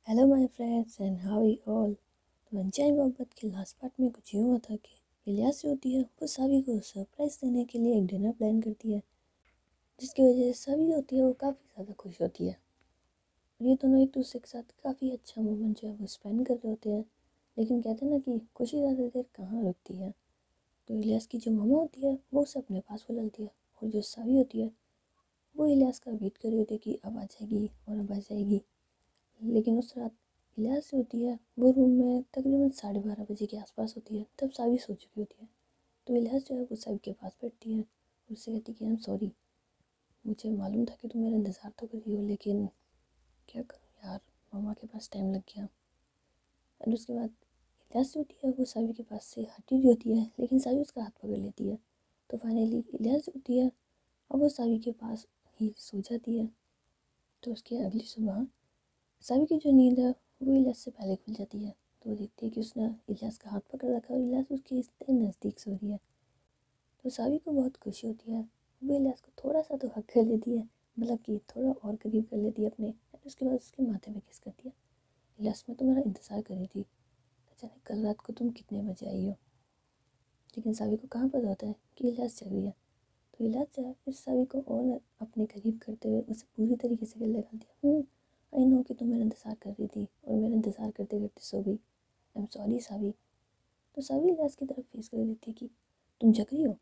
Hello my friends and how you all. तो अनजान मोहब्बत के लास्ट पार्ट में कुछ यूँ हुआ था कि इलियास जो होती है वो सावी को सरप्राइज़ देने के लिए एक डिनर प्लान करती है, जिसकी वजह से सावी जो होती है वो काफ़ी ज़्यादा खुश होती है। और ये दोनों एक दूसरे के साथ काफ़ी अच्छा मोमेंट जो है वो स्पेंड कर रहे होते हैं। लेकिन कहते हैं ना कि खुशी ज़्यादा देर कहाँ रुकती है। तो इलियास की जो मम्मा होती है वो उसे अपने पास बुलाती है, और जो सावी होती है वो इलियास का वेट कर रही होती है कि अब आ जाएगी और अब आ जाएगी। लेकिन उस रात इलियास जो होती है वो रूम में तकरीबन 12:30 बजे के आसपास होती है, तब सावी सो चुकी होती है। तो इलियास जो है वो सावी के पास बैठती है और उससे कहती है कि आई एम सॉरी, मुझे मालूम था कि तुम मेरा इंतज़ार तो कर रही हो, लेकिन क्या करूँ यार, मामा के पास टाइम लग गया। और उसके बाद इलियास जो होती है वो सावी के पास से हटी रही होती है, लेकिन सावी उसका हाथ पकड़ लेती है। तो फाइनली इलियास जो होती है अब वो सावी के पास ही सो जाती है। तो उसकी अगली सुबह सावी की जो नींद है वो इलियास से पहले खुल जाती है। तो वो देखती है कि उसने इलियास का हाथ पकड़ रखा है और इलियास उसके इतने नज़दीक सो रही है। तो सावी को बहुत खुशी होती है। वो इलियास को थोड़ा सा तो हक कर लेती है, मतलब कि थोड़ा और करीब कर लेती है अपने। और उसके बाद उसके माथे पे किस करती है। इलियास, मैं तुम्हारा इंतज़ार कर रही थी, जाने कल रात को तुम कितने बजे आई हो। लेकिन सावी को कहाँ पता होता है कि इलियास जग रही है। तो इलियास जो है फिर सावी को और अपने करीब करते हुए उसे पूरी तरीके से गले लगा दिया। आई नो कि तुम मेरा इंतज़ार कर रही थी और मेरा इंतज़ार करते करते सो गई। आई एम सॉरी सावी। तो सावी इलियास की तरफ फेस कर देती है कि तुम जग रही हो।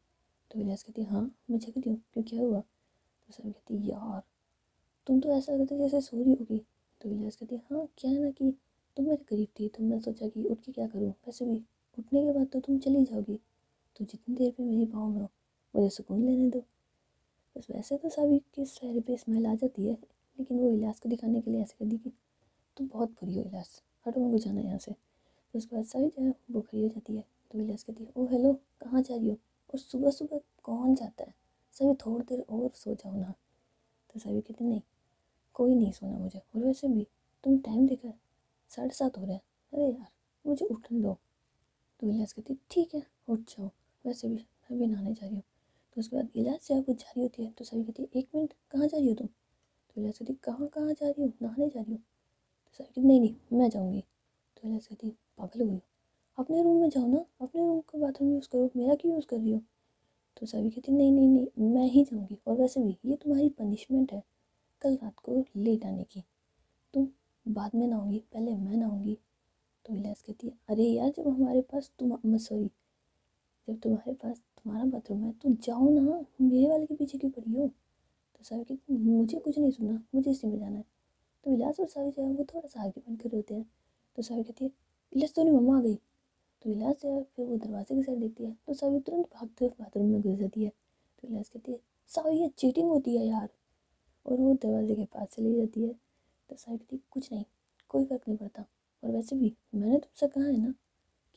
तो इलियास कहती है हाँ मैं जग रही हूँ, क्यों क्या हुआ। तो सावी कहती है यार, तुम तो ऐसा लगता है जैसे सो रही होगी। तो इलियास कहती है हाँ क्या है ना कि तुम मेरे करीब थी, तो मैं सोचा कि उठ के क्या करूँ, वैसे भी उठने के बाद तो तुम चली जाओगी, तो जितनी देर पे मेरी पाँव में हो मुझे सुकून लेने दो। बस वैसे तो सावी के चेहरे पे स्माइल आ जाती है, लेकिन वो इलियास को दिखाने के लिए ऐसे कर दी कि तुम बहुत बुरी हो इलियास, हटो, मुझे जाना है यहाँ से। तो उसके बाद सारी जो है वो खड़ी हो जाती है। तो इलियास कहती है ओ हेलो, कहाँ जा रही हो, और सुबह सुबह कौन जाता है, सभी थोड़ी देर और सो जाओ ना। तो सभी कहती नहीं, कोई नहीं सोना मुझे, और वैसे भी तुम टाइम देखा है, 7:30 हो रहे हैं, अरे यार मुझे उठने दो। तो इलियास कहती ठीक है उठ जाओ, वैसे भी मैं भी नहाने जा रही हूँ। तो उसके बाद इलियास जब वो जा रही होती है तो सभी कहती है 1 मिनट, कहाँ जा रही हो तुम। तो इलियास कहती कहाँ कहाँ जा रही हूँ, नहाने जा रही हूँ। तो सभी कहती नहीं नहीं मैं जाऊँगी। तो इलियास कहती पागल हो गई हो, अपने रूम में जाओ ना, अपने रूम का बाथरूम यूज़ करो, मेरा क्यों यूज़ कर रही हो। तो सभी कहती नहीं नहीं नहीं मैं ही जाऊँगी, और वैसे भी ये तुम्हारी पनिशमेंट है कल रात को लेट आने की। तुम बाद में नहाओगी, पहले मैं नहाऊंगी। तो इलियास कहती है अरे यार, जब हमारे पास तुम सॉरी जब तुम्हारे पास तुम्हारा बाथरूम है तो जाओ ना, मेरे वाले के पीछे क्यों पड़ी हो। तो सावी कहती मुझे कुछ नहीं सुनना, मुझे इसी में जाना है। तो इलियास और सावी जो है वो थोड़ा सा आर्ग्यूमेंट कर रहे होते हैं। तो सावी कहती है इलियास तो नहीं, मम्मा आ गई। तो इलियास जो है फिर वो दरवाजे की साइड देखती है, तो सावी तुरंत भागते हुए बाथरूम में घुस जाती है। तो इलियास कहती है सावी ये चीटिंग होती है यार, और वो दरवाजे के पास चली जाती है। तो सावी कहती कुछ नहीं, कोई फर्क नहीं पड़ता, और वैसे भी मैंने तुमसे कहा है ना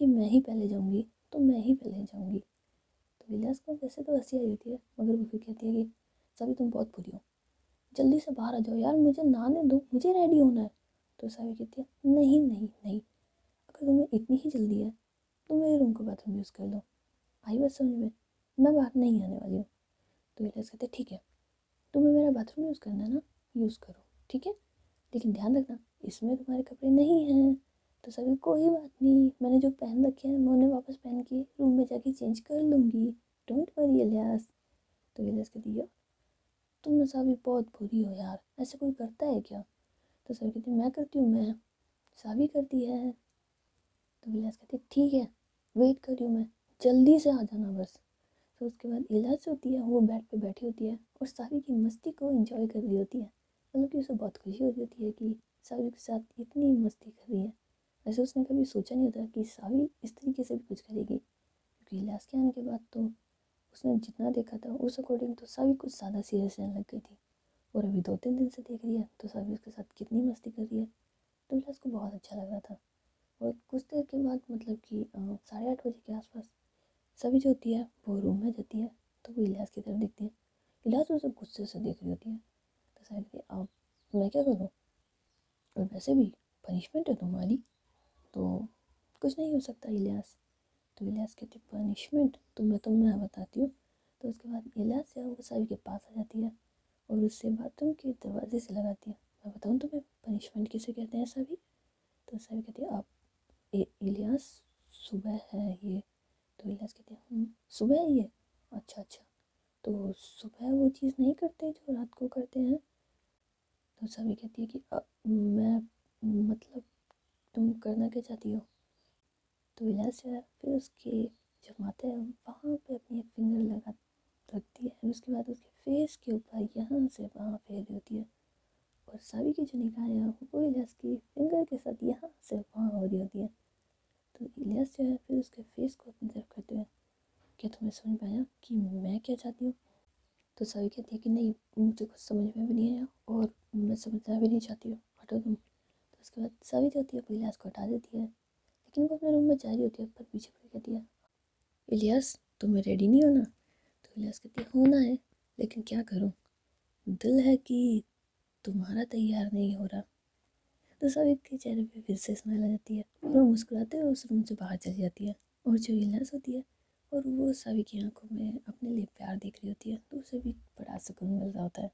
कि मैं ही पहले जाऊँगी, तो मैं ही पहले जाऊँगी। तो इलियास को वैसे तो हंसी आई होती है, मगर वो फिर कहती है कि सावी तुम बहुत बुरी हो, जल्दी से बाहर आ जाओ यार, मुझे नहाने दो, मुझे रेडी होना है। तो सावी कहती है नहीं नहीं नहीं, अगर तुम्हें इतनी ही जल्दी है तो मेरे रूम का बाथरूम यूज़ कर लो, आई बात समझ में, मैं बाहर नहीं आने वाली हूँ। तो इलियास कहते ठीक है, तुम्हें मेरा बाथरूम यूज़ करना है ना, यूज़ करो, ठीक है, लेकिन ध्यान रखना इसमें तुम्हारे कपड़े नहीं हैं। तो सभी कोई बात नहीं, मैंने जो पहन रखे हैं मैं उन्हें वापस पहन के रूम में जाके चेंज कर लूँगी, डोंट वरी इलियास। तो इलियास कहती है तुम ना सावी बहुत बुरी हो यार, ऐसे कोई करता है क्या। तो सभी कहती मैं करती हूँ, मैं सावी करती है। तो इलियास कहती ठीक है, वेट कर रही हूँ मैं, जल्दी से आ जाना बस। तो उसके बाद इलियास होती है वो बेड पे बैठी होती है और सावी की मस्ती को एंजॉय कर रही होती है। मतलब कि उसे बहुत खुशी हो रही होती है कि सावी के साथ इतनी मस्ती कर रही है। वैसे उसने कभी सोचा नहीं होता कि सावी इस तरीके से भी कुछ करेगी, क्योंकि इलियास के आने के बाद तो उसने जितना देखा था उस अकॉर्डिंग तो सावी कुछ ज़्यादा सीरियस रहने लग गई थी। और अभी 2-3 दिन से देख रही है तो सावी उसके साथ कितनी मस्ती कर रही है। तो इलियास को बहुत अच्छा लग रहा था। और कुछ देर के बाद मतलब कि 8:30 बजे के आसपास सभी जो होती है वो रूम में जाती है। तो वो इलियास की तरफ देखती है, इलियास उसे गुस्से से देख रही होती है। तो सारी कहती है अब मैं क्या करूँ, और वैसे भी पनिशमेंट है तुम्हारी, तो कुछ नहीं हो सकता इलियास। तो इलियास कहती पनिशमेंट, तो मैं बताती हूँ। तो उसके बाद इलियास जो है वो सावी के पास आ जाती है और उससे बाथरूम के दरवाजे से लगाती है, मैं बताऊँ तुम्हें पनिशमेंट किसे कहते हैं सभी। तो सावी कहती है आप इलियास सुबह है ये। तो इलियास कहती है सुबह है ये, अच्छा अच्छा, तो सुबह वो चीज़ नहीं करते जो रात को करते हैं। तो सावी कहती है कि मैं मतलब तुम करना क्या चाहती हो। तो इलियास जो है फिर उसके जो माथे है वहाँ पे अपनी एक फिंगर लगा रखती है, और उसके बाद उसके फेस के ऊपर यहाँ से वहाँ फेर रही होती है, और सावी की जो निगाहें हैं वो इलियास की फिंगर के साथ यहाँ से वहाँ हो रही होती है। तो इलियास जो है फिर उसके फेस को अपनी तरफ करते हुए, क्या तुम्हें समझ में आया कि मैं क्या चाहती हूँ। तो सावी कहती है कि नहीं, मुझे कुछ समझ में भी नहीं आया और मैं समझना भी नहीं चाहती हूँ, हटो तुम। तो उसके बाद सावी जो होती है वो इलियास को हटा देती है, लेकिन वो अपने रूम में जा रही होती है, पर पीछे पीछे कहती है इलियास तुम्हें रेडी नहीं होना। तो इलियास कहती है होना है, लेकिन क्या करूँ, दिल है कि तुम्हारा तैयार नहीं हो रहा। तो साविक के चेहरे पे फिर से स्माइल आ जाती है और वो मुस्कुराते हुए उस रूम से बाहर चली जाती है। और जो इलियास होती है और वो साविक की आंखों में अपने लिए प्यार देख रही होती है, तो उसे भी बड़ा सुकून मिल रहा होता है।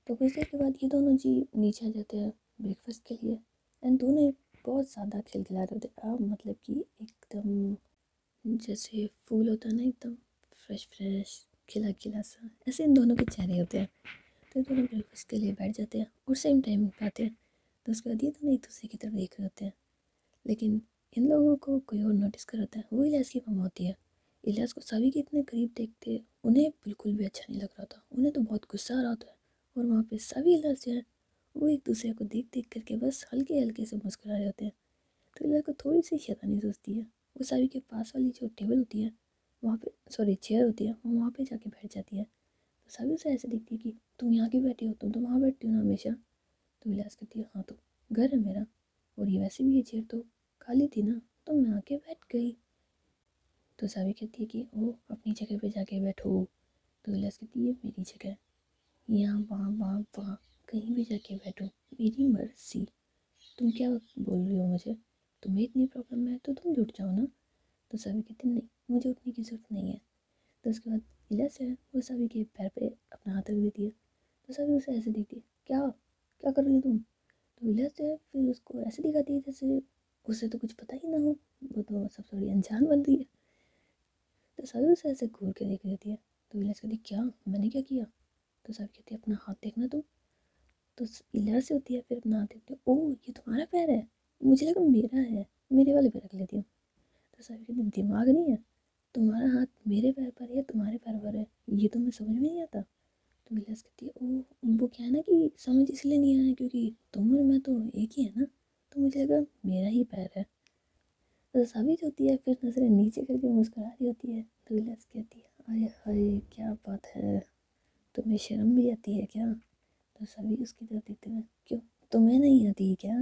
तो कुछ देर के बाद ये दोनों जी नीचे आ जाते हैं ब्रेकफास्ट के लिए, एंड दोनों बहुत ज़्यादा खिलखिला रहे होते हैं, मतलब कि एकदम जैसे फूल होता है ना, एकदम फ्रेश फ्रेश खिला खिला सा, ऐसे इन दोनों के चेहरे होते हैं। तो दोनों ब्रेकफास्ट के लिए बैठ जाते हैं और सेम टाइम पे आते हैं। तो उसके बाद ये दोनों एक दूसरे की तरफ देख रहे होते हैं, लेकिन इन लोगों को कोई और नोटिस कर होता है, वो इलियास की मम्मा होती है। इलियास को सावी के इतने करीब देखते उन्हें बिल्कुल भी अच्छा नहीं लग रहा था, उन्हें तो बहुत गुस्सा आ रहा होता है। और वहाँ पे सावी इलियास जो है वो एक दूसरे को देख देख करके बस हल्के हल्के से मुस्कुरा रहे होते हैं। तो इलियास को थोड़ी सी शैतानी सोचती है, वो सावी के पास वाली जो टेबल होती है वहाँ पे, सॉरी चेयर होती है, वो वहाँ पे जाके बैठ जाती है। तो सावी उसे ऐसे देखती है कि तुम यहाँ क्यों बैठी हो, तुम तो वहाँ बैठती हो ना हमेशा। तो इलियास कहती है हाँ तो घर है मेरा, और ये वैसे भी ये चेयर तो खाली थी ना, तो मैं आके बैठ गई। तो सावी कहती है कि ओ अपनी जगह पे जाके बैठो। तो इलियास कहती है मेरी जगह यहाँ वहाँ वहाँ वहाँ कहीं भी जाके बैठो, मेरी मर्जी। तुम क्या बोल रही हो मुझे, तुम्हें इतनी प्रॉब्लम है तो तुम जुट जाओ ना। तो सावी कहती है नहीं, मुझे उठने की ज़रूरत नहीं है। तो उसके बाद इलियास है वो सावी के पैर पे अपना हाथ रख देती है। तो सावी उसे ऐसे देखती है, क्या क्या कर रही हो तुम। तो इलियास जो है फिर उसको ऐसे दिखाती है जैसे उसे तो कुछ पता ही ना हो, वो तो सब थोड़ी अनजान बन रही है। तो सावी उसे ऐसे घूर के देख रही होती है। तो इलियास कहती है क्या, मैंने क्या किया। तो सावी कहती है अपना हाथ देखना तुम। तो इलियास से होती है फिर अपना हाथ देखती है, ओह ये तुम्हारा पैर है, मुझे लगा मेरा है, मेरे वाले पे रख लेती हूँ। तो सावी कहती दिमाग नहीं है, तुम्हारा हाथ मेरे पैर पर है, तुम्हारे पैर पर है, ये तो मैं समझ में नहीं आता। तो इलियास कहती है ओ वो क्या है ना कि समझ इसलिए नहीं आया क्योंकि तुम और मैं तो एक ही है ना, तो मुझे लगा मेरा ही पैर है। तो साबित होती है फिर नजरें नीचे करके मुस्कुरा रही होती है। तो इलियास कहती है अरे हाय क्या बात है, तुम्हें शर्म भी आती है क्या। तो सभी उसकी तरफ देखते हुए क्यों, तुम्हें नहीं आती क्या।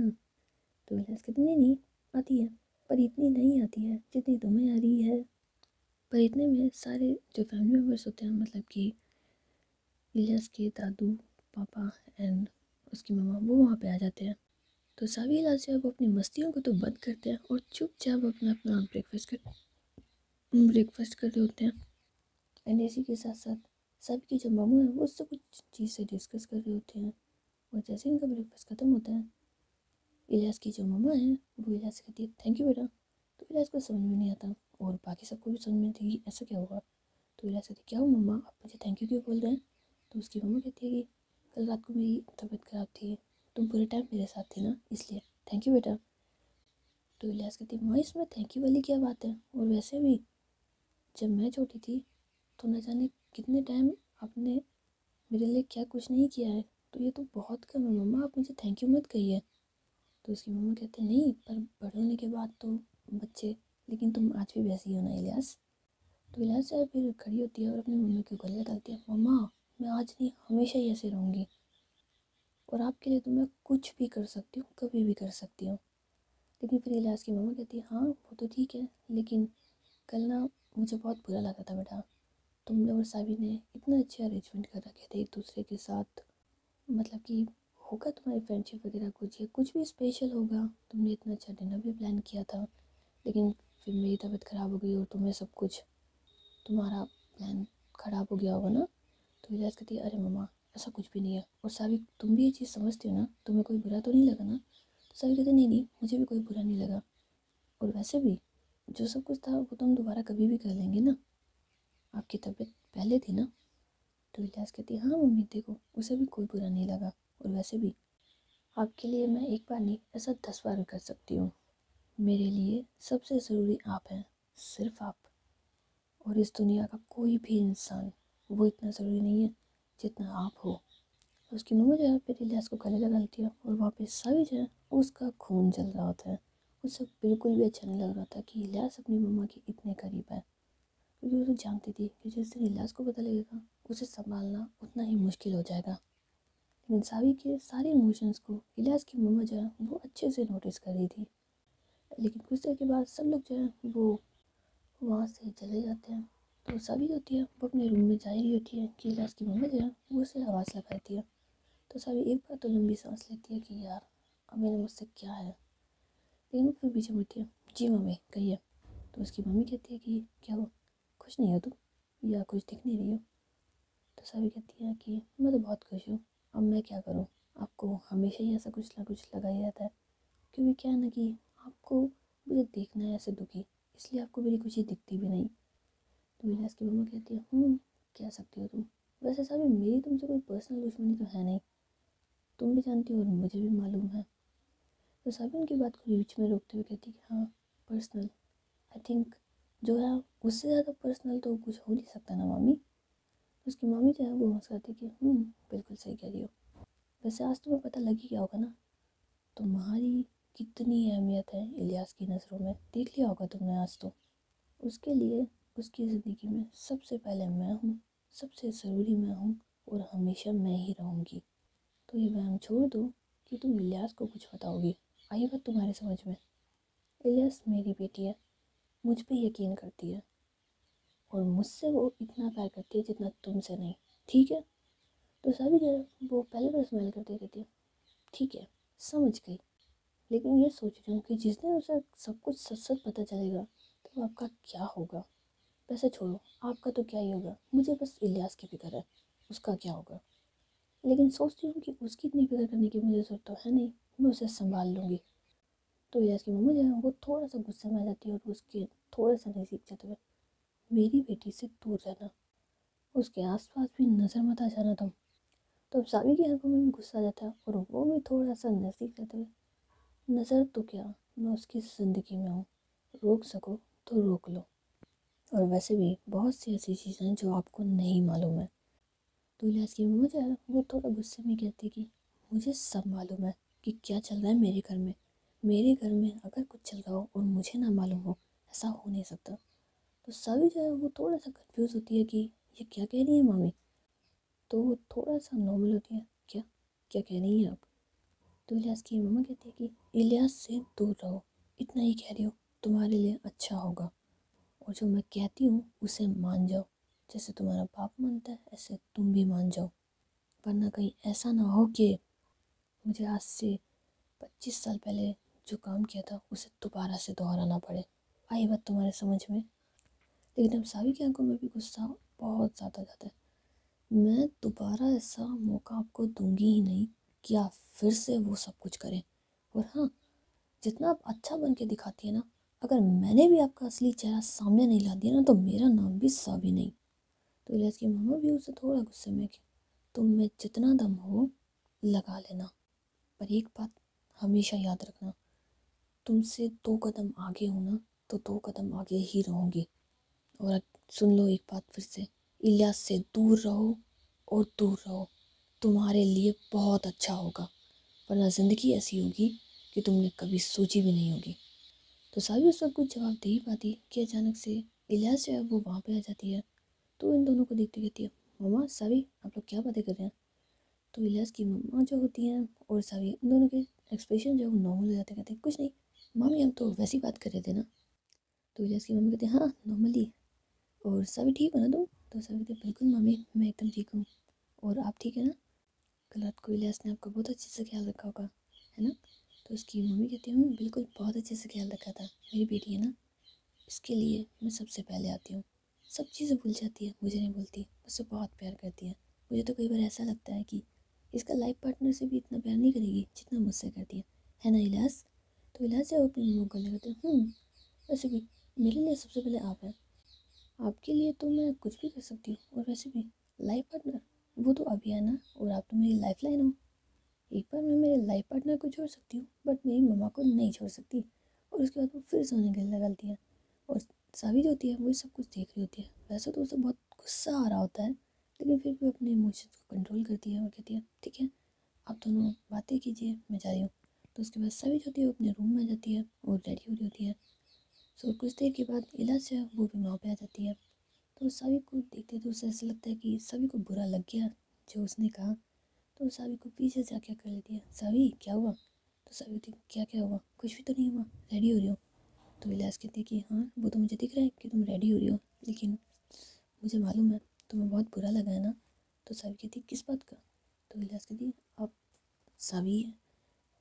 तो इलियास कहती नहीं नहीं आती है, पर इतनी नहीं आती है जितनी तुम्हें आ रही है। पर इतने में सारे जो फैमिली मेम्बर्स होते हैं, मतलब कि इलियास के दादू पापा एंड उसकी मम्मा, वो वहाँ पे आ जाते हैं। तो सभी इलियास जो है वो अपनी मस्तियों को तो बंद करते हैं और चुपचाप अपना अपना ब्रेकफास्ट कर रहे होते हैं। एंड इसी के साथ साथ सबकी जो मामू है वो उससे कुछ चीज़ से डिस्कस कर रहे होते हैं। और जैसे इनका ब्रेकफास्ट ख़त्म होता है, इलियास की जो मम्मा है वो इलियास से कहती है थैंक यू बेटा। तो इलियास को समझ में नहीं आता और बाकी सबको भी समझ में नहीं आता कि ऐसा क्या हुआ। तो इलियास कहती है क्या हुआ मम्मा, आप मुझे थैंक यू क्यों बोल रहे हैं। तो उसकी मम्मा कहती है कि कल रात को मेरी तबीयत ख़राब थी, तुम पूरे टाइम मेरे साथ थी ना, इसलिए थैंक यू बेटा। तो इलियास कहती है माँ इसमें थैंक यू वाली क्या बात है, और वैसे भी जब मैं छोटी थी तो न जाने कितने टाइम आपने मेरे लिए क्या कुछ नहीं किया है, तो ये तो बहुत कम है मम्मा, आप मुझे थैंक यू मत कहिए। तो उसकी मम्मा कहते नहीं पर बड़े होने के बाद तो बच्चे, लेकिन तुम आज भी वैसी हो ना इलियास। तो इलियास से फिर खड़ी होती है और अपनी मम्मी को गले लगाती है, मम्मा मैं आज नहीं हमेशा ही ऐसे रहूँगी, और आपके लिए तो मैं कुछ भी कर सकती हूँ, कभी भी कर सकती हूँ। लेकिन फिर इलियास की मम्मा कहती है हाँ वो तो ठीक है, लेकिन कल ना मुझे बहुत बुरा लगा था बेटा, तुमने और साबी ने इतना अच्छे अरेंजमेंट कर रखे थे एक दूसरे के साथ, मतलब कि होगा तुम्हारी फ्रेंडशिप वगैरह कुछ या कुछ भी स्पेशल होगा, तुमने इतना अच्छा डिनर भी प्लान किया था, लेकिन फिर मेरी तबीयत ख़राब हो गई और तुम्हें सब कुछ, तुम्हारा प्लान ख़राब हो गया होगा ना। तो इलियास कहती है अरे मम्मा ऐसा कुछ भी नहीं है, और साबिक तुम भी ये चीज़ समझती हो ना, तुम्हें कोई बुरा तो नहीं लगा ना। तो सभी कहते नहीं नहीं, मुझे भी कोई बुरा नहीं लगा, और वैसे भी जो सब कुछ था वो तो हम दोबारा कभी भी कर लेंगे ना, आपकी तबीयत पहले थी ना। तो इलियास कहती है हाँ मम्मी देखो, उसे भी कोई बुरा नहीं लगा, और वैसे भी आपके लिए मैं एक बार नहीं ऐसा 10 बार कर सकती हूँ। मेरे लिए सबसे ज़रूरी आप हैं, सिर्फ आप, और इस दुनिया का कोई भी इंसान वो इतना ज़रूरी नहीं है जितना आप हो। तो उसकी मम्मा जो है फिर इलियास को गले लगा लेती है, और वहाँ पे सभी जो है उसका खून जल रहा होता है। उसे बिल्कुल भी अच्छा नहीं लग रहा था कि इलियास अपनी मम्मा के इतने करीब है, क्योंकि वो तो जानती थी कि जिस दिन इलियास को पता लगेगा उसे संभालना उतना ही मुश्किल हो जाएगा। लेकिन सावी के सारे इमोशंस को इलियास की मम्मा जो है वो अच्छे से नोटिस कर रही थी। लेकिन कुछ देर के बाद सब लोग जो है वो वहाँ से चले जाते हैं। तो सावी होती है वो अपने रूम में जा रही होती है कि इलियास की मम्मा जो है वो उसे आवाज़ लगाती है। तो सावी एक बार तो लंबी सांस लेती है कि यार अब मैंने मुझसे क्या है, लेकिन वो फिर पीछे मुड़ती है, जी मम्मी कहिए। तो उसकी मम्मी कहती है कि क्या हो, खुश नहीं हो तुम या कुछ दिख नहीं रही हो। तो सावी कहती है कि मैं तो बहुत खुश हूँ, अब मैं क्या करूँ, आपको हमेशा ही ऐसा कुछ ना कुछ लगा ही रहता है, क्योंकि क्या है ना कि आपको मुझे देखना है ऐसे दुखी, इसलिए आपको मेरी खुशी दिखती भी नहीं। तो इलियास की मम्मा कहती है कह सकती हो तुम, वैसे सावी मेरी तुमसे कोई पर्सनल दुश्मनी तो है नहीं, तुम भी जानती हो और मुझे भी मालूम है। तो सावी उनकी बात को बीच में रोकते हुए कहती है कि हाँ पर्सनल, आई थिंक जो है उससे ज़्यादा पर्सनल तो कुछ हो नहीं सकता ना मामी। उसकी मामी जो है वो मुस्कुराती कि बिल्कुल सही कह रही हो, वैसे आज तुम्हें पता लग ही गया होगा ना तुम्हारी कितनी अहमियत है इलियास की नज़रों में, देख लिया होगा तुमने आज तो। उसके लिए उसकी ज़िंदगी में सबसे पहले मैं हूँ, सबसे ज़रूरी मैं हूँ, और हमेशा मैं ही रहूँगी। तो ये वहम छोड़ दो कि तुम इलियास को कुछ बताओगी, आई बात तुम्हारे समझ में। इलियास मेरी बेटी है, मुझ पे यकीन करती है, और मुझसे वो इतना प्यार करती है जितना तुमसे नहीं, ठीक है। तो सभी जो है वो पहले तो स्माइल करती रहती है, ठीक है समझ गई, लेकिन ये सोच रही हूँ कि जिस दिन उसे सब कुछ सच सच पता चलेगा तो आपका क्या होगा। पैसे छोड़ो, आपका तो क्या ही होगा, मुझे बस इलियास की फिक्र है, उसका क्या होगा। लेकिन सोचती हूँ कि उसकी इतनी फिक्र करने की मुझे ज़रूरत तो है नहीं, मैं उसे संभाल लूँगी। तो इलियास की मम्मी जो है वो थोड़ा सा गुस्से में आ जाती है, और उसके थोड़े सा नज़दीक जाते हुए, मेरी बेटी से दूर रहना, उसके आसपास भी नज़र मत आ जाना तुम। तो अब सावी की आंखों में भी गुस्सा आ जाता है, और वो भी थोड़ा सा नज़दीक जाते हुए, नज़र तो क्या, मैं उसकी ज़िंदगी में हूँ, रोक सको तो रोक लो, और वैसे भी बहुत सी ऐसी चीज़ें हैं जो आपको नहीं मालूम है। तो इलियास की मम्मा जो है वो थोड़ा गुस्से में कहती है कि मुझे सब मालूम है कि क्या चल रहा है मेरे घर में, मेरे घर में अगर कुछ चल रहा हो और मुझे ना मालूम हो, ऐसा हो नहीं सकता। तो सावी जो है वो थोड़ा सा कंफ्यूज होती है कि ये क्या कह रही है मामी। तो वो थोड़ा सा नॉर्मल होती है, क्या क्या कह रही हैं आप। तो इलियास की मम्मा कहती है कि इलियास से दूर रहो, इतना ही कह रही हो, तुम्हारे लिए अच्छा होगा, और जो मैं कहती हूँ उसे मान जाओ, जैसे तुम्हारा बाप मानता है ऐसे तुम भी मान जाओ, वरना कहीं ऐसा ना हो कि मुझे आज से 25 साल पहले जो काम किया था उसे दोबारा से दोहराना पड़े। आई बात तुम्हारे समझ में। लेकिन अब सावी की आंखों में भी गुस्सा बहुत ज़्यादा जाता है, मैं दोबारा ऐसा मौका आपको दूंगी ही नहीं कि आप फिर से वो सब कुछ करें। और हाँ, जितना आप अच्छा बन के दिखाती है ना, अगर मैंने भी आपका असली चेहरा सामने नहीं ला दिया ना तो मेरा नाम भी सावी नहीं। तो इलियास की मम्मा भी उसे थोड़ा गुस्से में कि तुम में जितना दम हो लगा लेना, पर एक बात हमेशा याद रखना, तुमसे 2 कदम आगे हूँ ना तो 2 कदम आगे ही रहूँगी। और सुन लो एक बात फिर से, इलियास से दूर रहो और दूर रहो, तुम्हारे लिए बहुत अच्छा होगा, वरना ज़िंदगी ऐसी होगी कि तुमने कभी सोची भी नहीं होगी। तो सावी उस वक्त कुछ जवाब दे ही पाती कि अचानक से इलियास जो है वो वहाँ पे आ जाती है। तो इन दोनों को देखते कहती है, मम्मा सावी आप लोग क्या बातें कर रहे हैं। तो इलियास की मम्मा जो होती हैं और सावी, इन दोनों के एक्सप्रेशन जो है वो नॉर्मल हो जाते, कहते हैं कुछ नहीं मामी, हम तो वैसी बात कर रहे थे ना। तो इलियास की मम्मी कहते हैं हाँ नॉर्मली, और सभी ठीक हो ना तुम। तो सभी कहते बिल्कुल मम्मी मैं एकदम ठीक हूँ, और आप ठीक है ना, कल रात को इलियास ने आपका बहुत अच्छे से ख्याल रखा होगा है ना। तो उसकी मम्मी कहती हूँ बिल्कुल बहुत अच्छे से ख्याल रखा था, मेरी बेटी है ना, इसके लिए मैं सबसे पहले आती हूँ। सब चीज़ें भूल जाती है, मुझे नहीं बोलती, मुझसे बहुत प्यार करती है। मुझे तो कई बार ऐसा लगता है कि इसका लाइफ पार्टनर से भी इतना प्यार नहीं करेगी जितना मुझसे करती है। है ना इलियास। तो इलियास जब अपनी मम्मा को गले कहते वैसे भी मेरे लिए सबसे पहले आप हैं, आपके लिए तो मैं कुछ भी कर सकती हूँ। और वैसे भी लाइफ पार्टनर वो तो अभी है ना, और आप तो मेरी लाइफ लाइन हो। एक बार मैं मेरे लाइफ पार्टनर को छोड़ सकती हूँ बट मेरी मम्मा को नहीं छोड़ सकती। और उसके बाद वो फिर सोने गले लगाती है। और सावी जो होती है वो सब कुछ देख रही होती है। वैसे तो उसे बहुत गुस्सा आ रहा होता है, लेकिन फिर भी अपने इमोशंस को कंट्रोल करती है और कहती है ठीक है, आप दोनों बातें कीजिए, मैं जा रही हूँ। तो उसके बाद सावी जो होती है वो अपने रूम में आ जाती है और रेडी हो रही होती है। सो कुछ देर के बाद इलाज है वो भी वहाँ पे आ जाती है। तो सावी को देखते तो उसे ऐसा लगता है कि सावी को बुरा लग गया जो उसने कहा। तो सावी को पीछे से आके कर लेती है, सावी क्या हुआ। तो सावी कहती क्या क्या हुआ, कुछ भी तो नहीं हुआ, रेडी हो रही हो। तो इलियास कहती है कि हाँ वो तो मुझे दिख रहा है कि तुम रेडी हो रही हो, लेकिन मुझे मालूम है तुम्हें बहुत बुरा लगा है ना। तो सावी कहती किस बात का। तो इलियास कहती आप सावी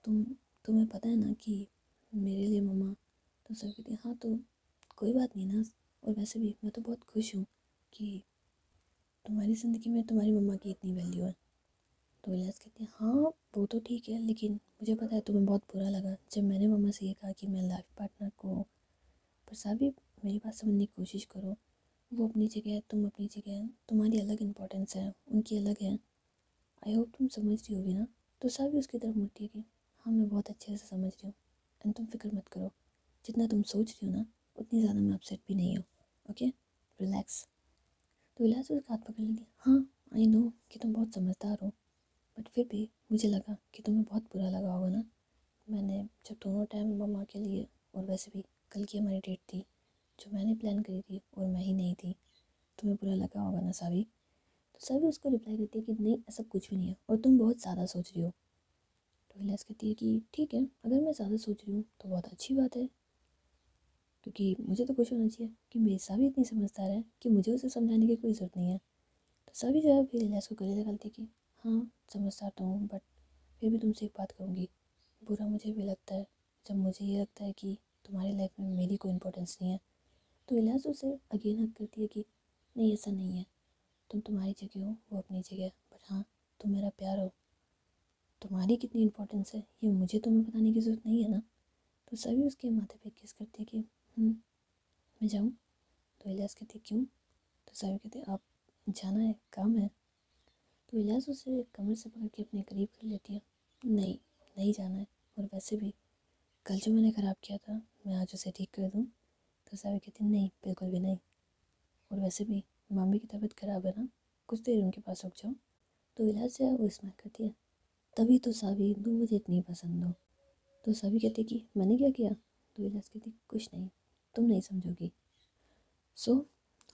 तुम तुम्हें पता है ना कि मेरे लिए मम्मा। तो सावी कहती हाँ तो कोई बात नहीं ना, और वैसे भी मैं तो बहुत खुश हूँ कि तुम्हारी ज़िंदगी में तुम्हारी मम्मा की इतनी वैल्यू है। तो इलियास कहती है हाँ वो तो ठीक है, लेकिन मुझे पता है तुम्हें बहुत बुरा लगा जब मैंने मम्मा से ये कहा कि मैं लाइफ पार्टनर को। पर साहब मेरी बात समझने की कोशिश करो, वो अपनी जगह है, तुम अपनी जगह है, तुम्हारी अलग इंपॉर्टेंस है, उनकी अलग है। आई होप तुम समझ रही होगी ना। तो साहब उसकी तरफ मुड़ती है कि हाँ मैं बहुत अच्छे से समझ रही हूँ, एंड तुम फिक्र मत करो, जितना तुम सोच रही हो ना उतनी ज़्यादा मैं अपसेट भी नहीं हूँ। Okay relax. तो इलियास उसका हाथ पकड़ लेती हाँ आई नो कि तुम बहुत समझदार हो, बट फिर भी मुझे लगा कि तुम्हें बहुत बुरा लगा होगा ना। मैंने जब दोनों टाइम मम्मा के लिए, और वैसे भी कल की हमारी डेट थी जो मैंने प्लान करी थी और मैं ही नहीं थी, तुम्हें बुरा लगा होगा ना सावी। तो सावी उसको रिप्लाई करती है कि नहीं ऐसा कुछ भी नहीं है और तुम बहुत ज़्यादा सोच रही हो। तो इलियास कहती है कि ठीक है अगर मैं ज़्यादा सोच रही हूँ तो बहुत अच्छी बात है, क्योंकि मुझे तो खुश होना चाहिए कि मेरी सावी इतनी समझदार है कि मुझे उसे समझाने की कोई ज़रूरत नहीं है। तो सभी जो है फिर इलियास को गले लगाती कि हाँ समझदार तो हूँ, बट फिर भी तुमसे एक बात कहूँगी, बुरा मुझे भी लगता है जब मुझे ये लगता है कि तुम्हारी लाइफ में मेरी कोई इंपॉर्टेंस नहीं है। तो इलियास उसे अगेन हक करती है कि नहीं ऐसा नहीं है, तुम तुम्हारी जगह हो, वो अपनी जगह है, बट हाँ तुम मेरा प्यार हो, तुम्हारी कितनी इंपॉर्टेंस है ये मुझे तुम्हें बताने की ज़रूरत नहीं है ना। तो सभी उसके माथे पे किस करते कि मैं जाऊँ। तो इलियास कहते क्यों। तो सभी कहते आप जाना है, काम है। तो इलियास उसे कमर से पकड़ के अपने करीब कर लेती है, नहीं नहीं जाना है, और वैसे भी कल जो मैंने ख़राब किया था मैं आज उसे ठीक कर दूँ। तो सावी कहती नहीं बिल्कुल भी नहीं, और वैसे भी मामी की तबीयत ख़राब है ना, कुछ देर उनके पास रुक जाओ। तो इलियास से वो स्माइल करती है, तभी तो सावी तुम मुझे इतनी पसंद हो। तो सावी कहती कि मैंने क्या किया। तो इलियास कहती कुछ नहीं, तुम नहीं समझोगी। सो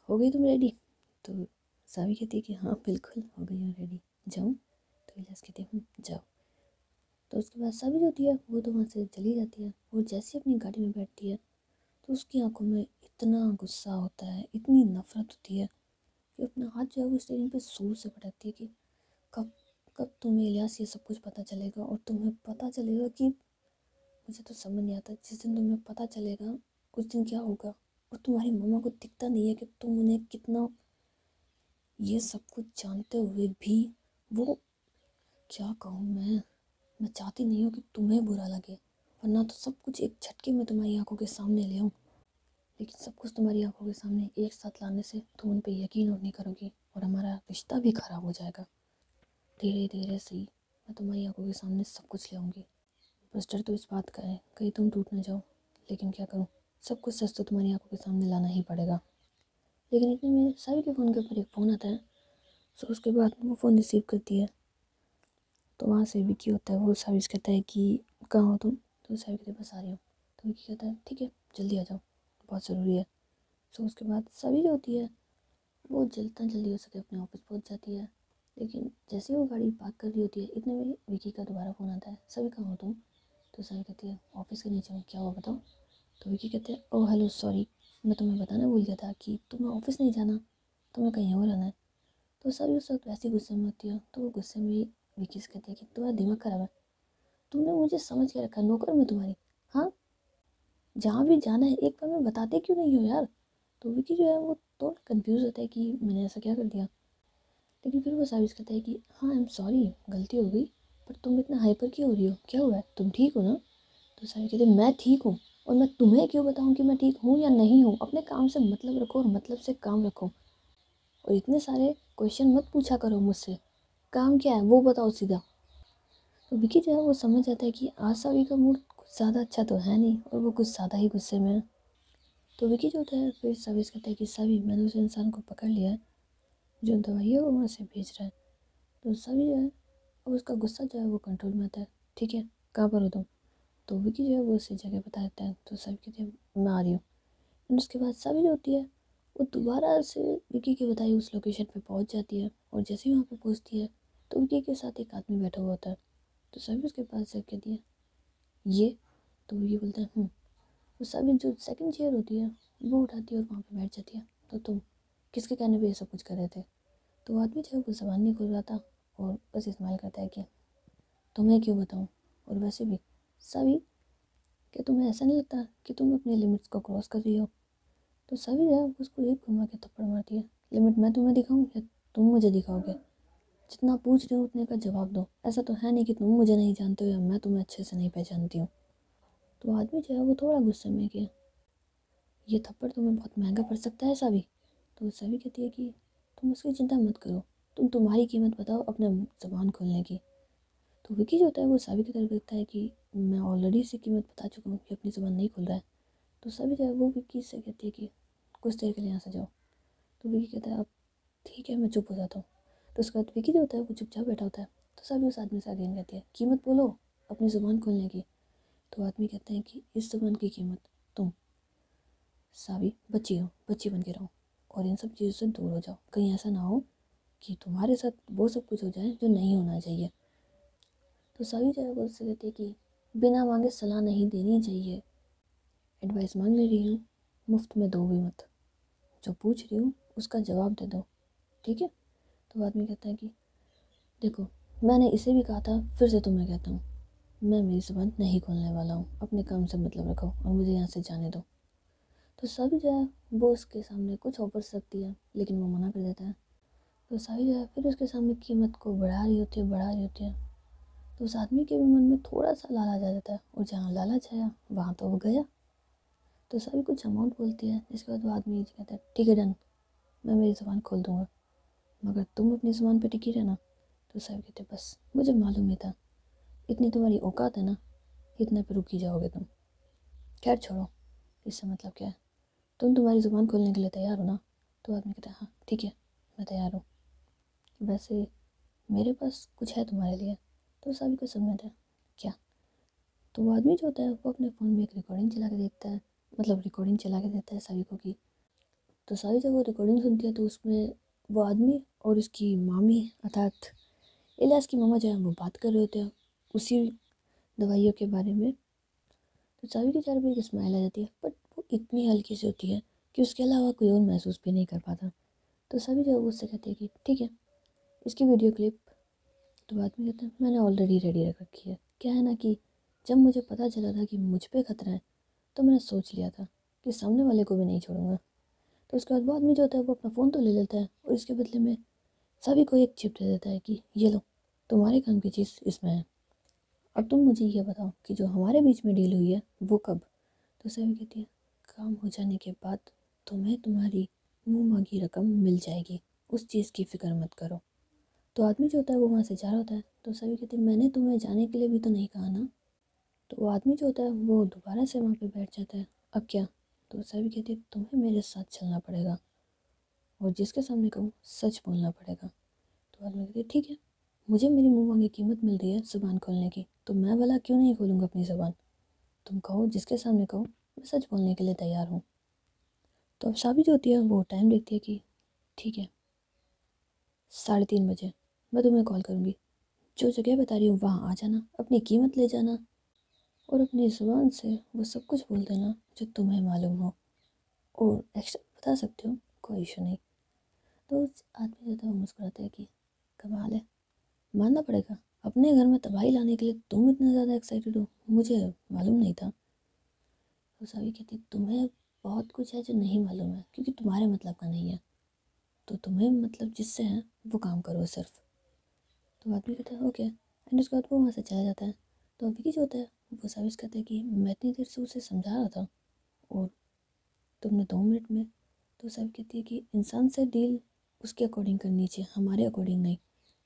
हो गई तुम रेडी। तो सावी कहती है कि हाँ बिल्कुल हो गई हूँ रेडी, जाऊँ। तो इलियास कहती है जाओ। तो उसके बाद सावी जो होती है वो तो वहाँ से चली जाती है, और जैसे ही अपनी गाड़ी में बैठती है तो उसकी आंखों में इतना गुस्सा होता है, इतनी नफरत होती है कि अपना हाथ जो है वो स्टीयरिंग पे जोर से पटकती है कि कब कब तुम्हें इलियास ये सब कुछ पता चलेगा, और तुम्हें पता चलेगा कि मुझे तो समझ नहीं आता जिस दिन तुम्हें पता चलेगा उस दिन क्या होगा। और तुम्हारी मम्मा को दिखता नहीं है कि तुम उन्हें कितना, ये सब कुछ जानते हुए भी वो, क्या कहूँ मैं चाहती नहीं हूँ कि तुम्हें बुरा लगे, वरना तो सब कुछ एक झटके में तुम्हारी आंखों के सामने ले आऊँ। लेकिन सब कुछ तुम्हारी आंखों के सामने एक साथ लाने से तुम उन पर यकीन और नहीं करोगी, और हमारा रिश्ता भी ख़राब हो जाएगा। धीरे धीरे से ही मैं तुम्हारी आंखों के सामने सब कुछ ले आऊँगी। बस डर तो इस बात का है कहीं तुम टूट ना जाओ, लेकिन क्या करूँ, सब कुछ सच तो तुम्हारी आंखों के सामने लाना ही पड़ेगा। लेकिन इतने में सावी के फ़ोन के ऊपर एक फ़ोन आता है। सो उसके बाद वो फ़ोन रिसीव करती है, तो वहाँ से विकी होता है, वो सावी से कहता है कि कहाँ हो तुम। तो सावी कहते बस आ रही हूँ। तो विकी कहता है ठीक है जल्दी आ जाओ, बहुत ज़रूरी है। सो उसके बाद सावी जो होती है वो जितना जल्दी हो सके अपने ऑफिस पहुंच जाती है। लेकिन जैसे ही वो गाड़ी पार्क कर रही होती है इतने में विकी का दोबारा फ़ोन आता है, सभी कहाँ हो तुम। तो सभी कहती है ऑफिस के नीचे हूँ, क्या हुआ बताओ। तो विकी कहते हैं ओह हेलो सॉरी, मैं तुम्हें बताना भूल गया था कि तुम्हें ऑफिस नहीं जाना, तुम्हें कहीं और रहना है। तो सभी उस वक्त वैसे गुस्से में होती है, तो वो गुस्से में ही विकी से कहती है कि तुम्हारा दिमाग खराब है, तुमने मुझे समझ के रखा, नौकर मैं तुम्हारी। हाँ जहाँ भी जाना है एक बार में बताते क्यों नहीं हो यार। तो विकी जो है वो थोड़ा कंफ्यूज होता है कि मैंने ऐसा क्या कर दिया। लेकिन फिर वो साविश कहता है कि हाँ आई एम सॉरी गलती हो गई, पर तुम इतना हाइपर क्यों हो रही हो, क्या हुआ है, तुम ठीक हो ना। तो सावी कहती मैं ठीक हूँ, और मैं तुम्हें क्यों बताऊँ कि मैं ठीक हूँ या नहीं हूँ। अपने काम से मतलब रखो और मतलब से काम रखो, और इतने सारे क्वेश्चन मत पूछा करो मुझसे। काम क्या है वो बताओ सीधा। तो विकी जो है वो समझ जाता है कि आज सावी का मूड कुछ ज़्यादा अच्छा तो है नहीं, और वो कुछ ज़्यादा ही गुस्से में है। तो विकी जो होता है फिर सावी से कहता है कि सावी, मैंने उस इंसान को पकड़ लिया है जो दवाइयाँ वो वहाँ से भेज रहा है। तो सावी जो है अब उसका गुस्सा जो है वो कंट्रोल में आता है। ठीक है, कहाँ पर हो तुम? तो विकी जो है वो उसे जगह बता देता है। तो सावी कहती है मैं आ रही हूँ। और उसके बाद सावी जो होती है वो दोबारा से विकी के बताई उस लोकेशन पे पहुंच जाती है, और जैसे ही वहाँ पे पहुंचती है तो विकी के साथ एक आदमी बैठा हुआ होता है। तो सावी उसके पास से कहती है ये। तो विकी बोलता है तो सावी जो सेकंड चेयर होती है वो उठाती है और वहाँ पे बैठ जाती है। तो तुम किसके कहने पे ये सब कुछ कर रहे थे? तो वो आदमी जो है वो जबान नहीं खोल रहा था, और बस इस्तेमाल करता है कि तुम्हें क्यों बताऊँ, और वैसे भी सावी, क्या तुम्हें ऐसा नहीं लगता कि तुम अपने लिमिट्स को क्रॉस कर रही हो? तो सावी जो है उसको एक घुमा के थप्पड़ मारती है। लिमिट मैं तुम्हें दिखाऊं या तुम मुझे दिखाओगे? जितना पूछ रहे हो उतने का जवाब दो। ऐसा तो है नहीं कि तुम मुझे नहीं जानते हो या मैं तुम्हें अच्छे से नहीं पहचानती हूँ। तो आदमी जो है वो थोड़ा गुस्से में कि ये थप्पड़ तुम्हें बहुत महंगा पड़ सकता है सावी। तो सावी कहती है कि तुम उसकी चिंता मत करो, तुम तुम्हारी कीमत बताओ अपने ज़बान खोलने की। तो विकी जो होता है वो सावी की तरफ देखता है कि मैं ऑलरेडी इसकी कीमत बता चुका हूँ कि अपनी ज़बान नहीं खोल रहा है। तो सावी जो है वो विकी से कहती है कि कुछ देर के लिए यहाँ से जाओ। तो विकी कहता है अब ठीक है मैं चुप हो जाता हूँ। तो उसके बाद विकी जो होता है वो चुपचाप बैठा होता है। तो सावी उस आदमी से अगेन कहती है कीमत बोलो अपनी ज़ुबान खोलने की। तो आदमी कहते हैं कि इस ज़ुबान की कीमत तुम सावी बच्ची हो, बच्ची बन के रहो, और इन सब चीज़ों से दूर हो जाओ। कहीं ऐसा ना हो कि तुम्हारे साथ वो सब कुछ हो जाए जो नहीं होना चाहिए। तो सावी जो है वो उससे कहती है कि बिना मांगे सलाह नहीं देनी चाहिए, एडवाइस मांग ले रही हूँ, मुफ्त में दो भी मत। जो पूछ रही हूँ उसका जवाब दे दो, ठीक है? तो आदमी कहता है कि देखो, मैंने इसे भी कहा था, फिर से तुम्हें कहता हूँ, मैं मेरी ज़ुबान नहीं खोलने वाला हूँ। अपने काम से मतलब रखो और मुझे यहाँ से जाने दो। तो सावी जो है वो उसके सामने कुछ ऑफर्स रखती है, लेकिन वो मना कर देता है। तो सावी जो है फिर उसके सामने कीमत को बढ़ा रही होती है, बढ़ा रही होती है। तो उस आदमी के भी मन में थोड़ा सा लालच आ जाता है, और जहाँ लालच आया वहाँ तो वो गया। तो सावी कुछ अमाउंट बोलती है, जिसके बाद वो आदमी कहता है ठीक है डन, मैं मेरी ज़ुबान खोल दूँगा, मगर तुम अपनी ज़ुबान पर टिकी रहना। तो सावी कहते बस मुझे मालूम ही था, इतनी तुम्हारी औकात है ना, इतने पे रुक ही जाओगे तुम। खैर छोड़ो, इससे मतलब क्या है, तुम तुम्हारी ज़ुबान खोलने के लिए तैयार हो ना? तो आदमी कहता है हाँ ठीक है मैं तैयार हूँ, वैसे मेरे पास कुछ है तुम्हारे लिए। तो सावी को समझ आता है क्या? तो वो आदमी जो होता है वो अपने फ़ोन में एक रिकॉर्डिंग चला के देखता है, मतलब रिकॉर्डिंग चला के देता है सावी को की। तो सावी जब वो रिकॉर्डिंग सुनती है तो उसमें वो आदमी और उसकी मामी अर्थात इलियास की मामा जो है वो बात कर रहे होते हैं उसी दवाइयों के बारे में। तो सावी के चेहरे पे एक स्माइल आ जाती है, बट वो इतनी हल्की सी होती है कि उसके अलावा कोई और महसूस भी नहीं कर पाता। तो सावी जो है वो उससे कहती है कि ठीक है इसकी वीडियो क्लिप। तो आदमी कहता है मैंने ऑलरेडी रेडी रख रखी है। क्या है ना कि जब मुझे पता चला था कि मुझ पे खतरा है तो मैंने सोच लिया था कि सामने वाले को भी नहीं छोड़ूंगा। तो उसके बाद वो आदमी जो होता है वो अपना फ़ोन तो ले लेता है, और इसके बदले में सभी को एक चिप दे देता है कि ये लो तुम्हारे काम की चीज़ इसमें है, अब तुम मुझे ये बताओ कि जो हमारे बीच में डील हुई है वो कब? तो सभी कहती है काम हो जाने के बाद तुम्हें तुम्हारी मुंह मांगी रकम मिल जाएगी, उस चीज़ की फ़िक्र मत करो। तो आदमी जो होता है वो वहाँ से जा रहा होता है। तो सभी कहते हैं मैंने तुम्हें जाने के लिए भी तो नहीं कहा ना। तो वो आदमी जो होता है वो दोबारा से वहाँ पे बैठ जाता है। अब क्या? तो सभी कहती है तुम्हें मेरे साथ चलना पड़ेगा, और जिसके सामने कहूँ सच बोलना पड़ेगा। तो आदमी कहती है ठीक है, मुझे मेरी मुंह मांगी कीमत मिल रही है ज़ुबान खोलने की, तो मैं भला क्यों नहीं खोलूँगा अपनी ज़ुबान? तुम कहो, जिसके सामने कहो, मैं सच बोलने के लिए तैयार हूँ। तो अब साबी जो होती है वो टाइम देखती है कि ठीक है 3:30 बजे मैं तुम्हें कॉल करूँगी, जो जगह बता रही हूँ वहाँ आ जाना, अपनी कीमत ले जाना, और अपनी ज़ुबान से वो सब कुछ बोल देना जो तुम्हें मालूम हो, और एक्स्ट्रा बता सकते हो, कोई इशू नहीं। तो उस आदमी जो था वो मुस्कुराता है कि कमाल है, मानना पड़ेगा, अपने घर में तबाही लाने के लिए तुम इतना ज़्यादा एक्साइटेड हो, मुझे मालूम नहीं था। तो सावी कहती तुम्हें बहुत कुछ है जो नहीं मालूम है, क्योंकि तुम्हारे मतलब का नहीं है, तो तुम्हें मतलब जिससे है वो काम करो सिर्फ। तो आदमी कहता है ओके, एंड उसके बाद वो वहाँ से चला जाता है। तो विकी जो होता है वो साबिश कहता है कि मैं इतनी देर से उसे समझा रहा था और तुमने 2 मिनट में। तो साबिश कहती है कि इंसान से डील उसके अकॉर्डिंग करनी चाहिए, हमारे अकॉर्डिंग नहीं।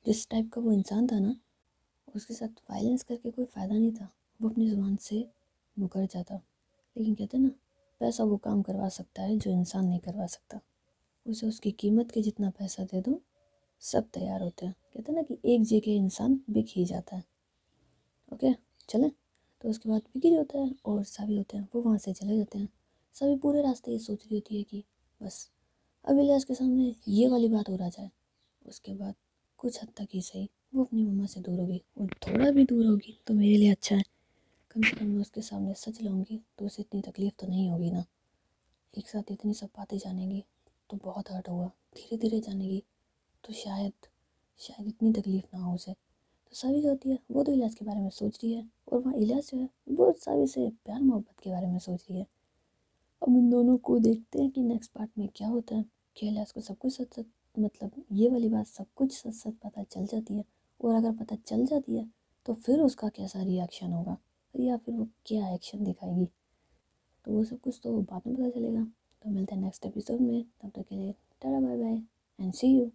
जिस टाइप का वो इंसान था ना, उसके साथ वायलेंस करके कोई फ़ायदा नहीं था, वो अपनी ज़ुबान से मुकर जाता। लेकिन कहते हैं ना, पैसा वो काम करवा सकता है जो इंसान नहीं करवा सकता। उसे उसकी कीमत के जितना पैसा दे दो, सब तैयार होते हैं। कहते हैं ना कि एक जगह इंसान बिक ही जाता है। ओके, चलें। तो उसके बाद विकी जो होता है और सावी होते हैं, वो वहाँ से चले जाते हैं। सावी पूरे रास्ते ये सोच रही होती है कि बस अब इलियास के सामने ये वाली बात हो रहा जाए। उसके बाद कुछ हद तक ही सही वो अपनी मम्मा से दूर होगी, और थोड़ा भी दूर होगी तो मेरे लिए अच्छा है। कम से कम मैं उसके सामने सच लाऊंगी तो उसे इतनी तकलीफ़ तो नहीं होगी ना। एक साथ इतनी सब बातें जानेगी तो बहुत हर्ट होगा, धीरे धीरे जानेगी तो शायद शायद इतनी तकलीफ़ ना हो उसे। तो सावी जो होती है वो तो इलियास के बारे में सोच रही है, और वहाँ इलियास जो है वो सावी से प्यार मोहब्बत के बारे में सोच रही है। अब इन दोनों को देखते हैं कि नेक्स्ट पार्ट में क्या होता है। कि इलियास को सब कुछ सच सच, मतलब ये वाली बात सब कुछ सच सच पता चल जाती है, और अगर पता चल जाती है तो फिर उसका कैसा रिएक्शन होगा, या फिर वो क्या एक्शन दिखाएगी, तो वो सब कुछ तो बाद में पता चलेगा। तो मिलते हैं नेक्स्ट एपिसोड में, तब तक के लिए tata bye bye and see you.